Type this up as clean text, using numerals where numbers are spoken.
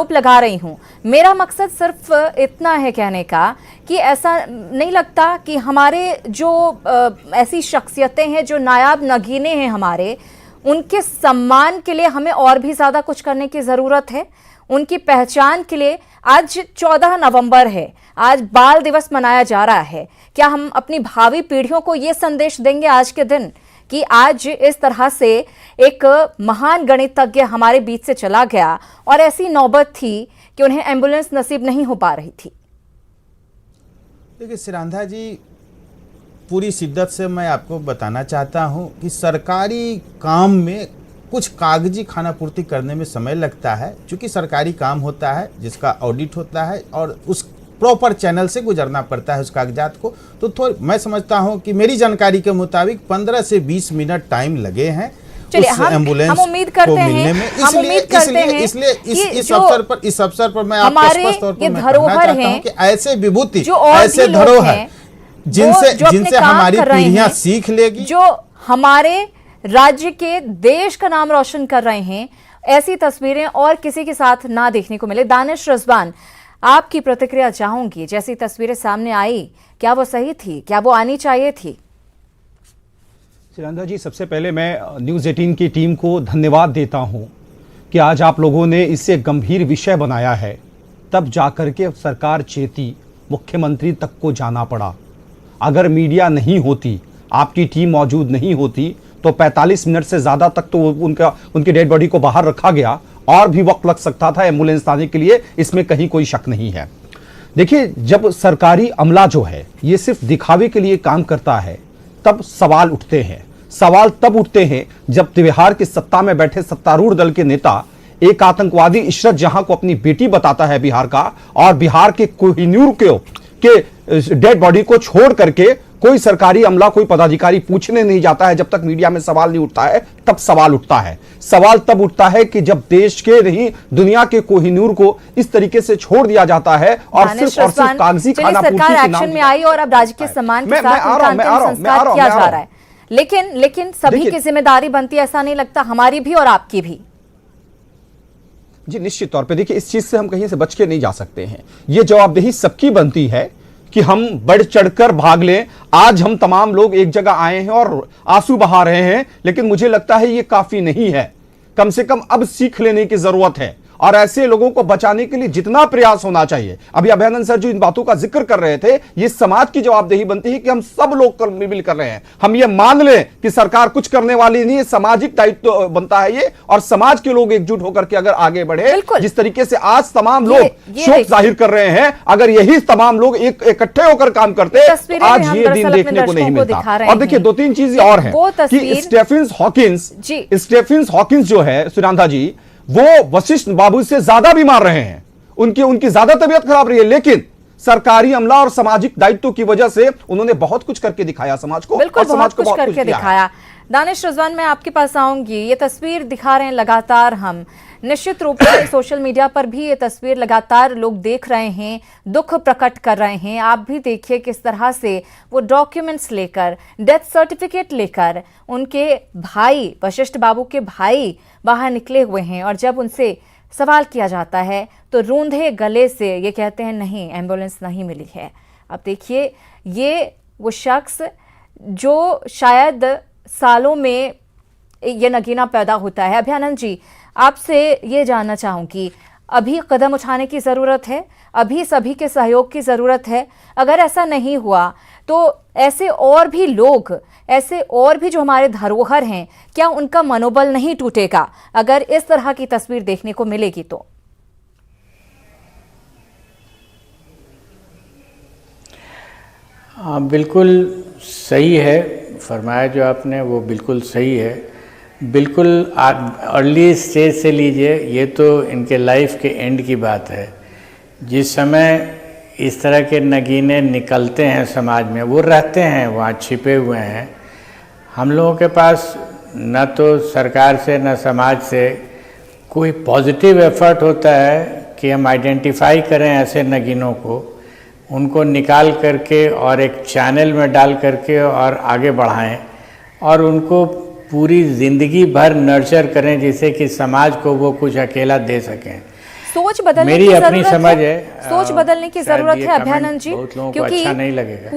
आरोप लगा रही हूं। मेरा मकसद सिर्फ इतना है कहने का कि ऐसा नहीं लगता कि हमारे जो ऐसी शख्सियतें हैं जो नायाब नगीने हैं हमारे, उनके सम्मान के लिए हमें और भी ज़्यादा कुछ करने की ज़रूरत है। उनकी पहचान के लिए आज 14 नवंबर है, आज बाल दिवस मनाया जा रहा है। क्या हम अपनी भावी पीढ़ियों को ये संदेश देंगे आज के दिन कि आज इस तरह से एक महान गणितज्ञ हमारे बीच से चला गया और ऐसी नौबत थी कि उन्हें एम्बुलेंस नसीब नहीं हो पा रही थी? देखिए श्रीराधा जी, पूरी शिद्दत से मैं आपको बताना चाहता हूं कि सरकारी काम में कुछ कागजी खाना पूर्ति करने में समय लगता है, क्योंकि सरकारी काम होता है जिसका ऑडिट होता है और उस प्रॉपर चैनल से गुजरना पड़ता है उस कागजात को। तो मैं समझता हूं कि मेरी जानकारी के मुताबिक 15 से 20 मिनट टाइम लगे हैं उस एम्बुलेंस को मिलने में। इसलिए इस अवसर पर मैं आपको स्पष्ट तौर पर कहना चाहता हूं कि ऐसे विभूति, ऐसे धरोहर जिनसे हमारी पीढ़ियां सीख लेगी, जो हमारे राज्य के देश का नाम रोशन कर रहे हैं, ऐसी तस्वीरें और किसी के साथ ना देखने को मिले। दानिश रिजवान, आपकी प्रतिक्रिया चाहूंगी। जैसी तस्वीरें सामने आई, क्या वो सही थी? क्या वो आनी चाहिए थी? श्रीराधा जी, सबसे पहले मैं न्यूज़ 18 की टीम को धन्यवाद देता हूं कि आज आप लोगों ने इससे गंभीर विषय बनाया है। तब जाकर के सरकार चेती, मुख्यमंत्री तक को जाना पड़ा। अगर मीडिया नहीं होती, आपकी टीम मौजूद नहीं होती, तो 45 मिनट से ज़्यादा तक तो उनकी डेड बॉडी को बाहर रखा गया और भी वक्त लग सकता था एम्बुलेंस आने के लिए, इसमें कहीं कोई शक नहीं है। देखिए, जब सरकारी अमला जो है ये सिर्फ दिखावे के लिए काम करता है, तब सवाल उठते हैं। सवाल तब उठते हैं जब बिहार की सत्ता में बैठे सत्तारूढ़ दल के नेता एक आतंकवादी इशरत जहां को अपनी बेटी बताता है बिहार का, और बिहार के कोहिनूर के डेड बॉडी को छोड़ करके कोई सरकारी अमला, कोई पदाधिकारी पूछने नहीं जाता है। जब तक मीडिया में सवाल नहीं उठता है तब सवाल उठता है। सवाल तब उठता है कि जब देश के नहीं दुनिया के कोहिनूर को इस तरीके से छोड़ दिया जाता है और सिर्फ कागजी खाना पूर्ति सरकार एक्शन में आई और अब राज्य के सम्मान के साथ उनका अंतिम संस्कार किया जा रहा है। लेकिन सभी की जिम्मेदारी बनती है, ऐसा नहीं लगता, हमारी भी और आपकी भी? जी निश्चित तौर पे देखिए, इस चीज से हम कहीं से बच के नहीं जा सकते हैं। ये जवाबदेही सबकी बनती है कि हम बढ़ चढ़कर भाग लें। आज हम तमाम लोग एक जगह आए हैं और आंसू बहा रहे हैं, लेकिन मुझे लगता है ये काफी नहीं है। कम से कम अब सीख लेने की जरूरत है और ऐसे लोगों को बचाने के लिए जितना प्रयास होना चाहिए। अभी अभयानंद सर जो इन बातों का जिक्र कर रहे थे, ये समाज की जवाबदेही बनती है कि हम सब लोग मिल कर रहे हैं। हम ये मान लें कि सरकार कुछ करने वाली नहीं है, सामाजिक दायित्व बनता है ये, और समाज के लोग एकजुट होकर के अगर आगे बढ़े, जिस तरीके से आज तमाम लोग शोक जाहिर कर रहे हैं, अगर यही तमाम लोग इकट्ठे होकर काम करते, आज ये दिन देखने को नहीं मिलता। और देखिए, 2-3 चीजें और हैं कि स्टीफन हॉकिंस जो है श्रीराधा जी, वो वशिष्ठ बाबू से ज्यादा बीमार रहे हैं, उनकी ज्यादा तबीयत खराब रही है, लेकिन सरकारी अमला और सामाजिक दायित्व की वजह से उन्होंने बहुत कुछ करके दिखाया समाज को, और समाज को बहुत कुछ करके दिखाया। दानिश रिजवान, मैं आपके पास आऊंगी। ये तस्वीर दिखा रहे हैं लगातार हम, निश्चित रूप से सोशल मीडिया पर भी ये तस्वीर लगातार लोग देख रहे हैं, दुख प्रकट कर रहे हैं। आप भी देखिए किस तरह से वो डॉक्यूमेंट्स लेकर, डेथ सर्टिफिकेट लेकर उनके भाई, वशिष्ठ बाबू के भाई बाहर निकले हुए हैं, और जब उनसे सवाल किया जाता है तो रूंधे गले से ये कहते हैं नहीं, एम्बुलेंस नहीं मिली है। अब देखिए, ये वो शख्स जो शायद सालों में ये नगीना पैदा होता है। अभयानंद जी, आपसे ये जानना चाहूँगी, अभी कदम उठाने की ज़रूरत है, अभी सभी के सहयोग की ज़रूरत है। अगर ऐसा नहीं हुआ तो ऐसे और भी लोग, ऐसे और भी जो हमारे धरोहर हैं, क्या उनका मनोबल नहीं टूटेगा अगर इस तरह की तस्वीर देखने को मिलेगी तो? हाँ, बिल्कुल सही है, फरमाया जो आपने वो बिल्कुल सही है। बिल्कुल आप अर्ली स्टेज से लीजिए, ये तो इनके लाइफ के एंड की बात है। जिस समय इस तरह के नगीने निकलते हैं समाज में, वो रहते हैं वहाँ छिपे हुए हैं। हम लोगों के पास न तो सरकार से न समाज से कोई पॉजिटिव एफर्ट होता है कि हम आइडेंटिफाई करें ऐसे नगीनों को, उनको निकाल करके और एक चैनल में डाल करके और आगे बढ़ाएं और उनको पूरी ज़िंदगी भर नर्चर करें, जिससे कि समाज को वो कुछ अकेला दे सकें। सोच बदलने मेरी की अपनी जरूरत समझ है, है। सोच बदलने की शायद जरूरत ये है कमेंट अभ्यानंद जी, बहुत लोगों को क्योंकि अच्छा नहीं लगेगा।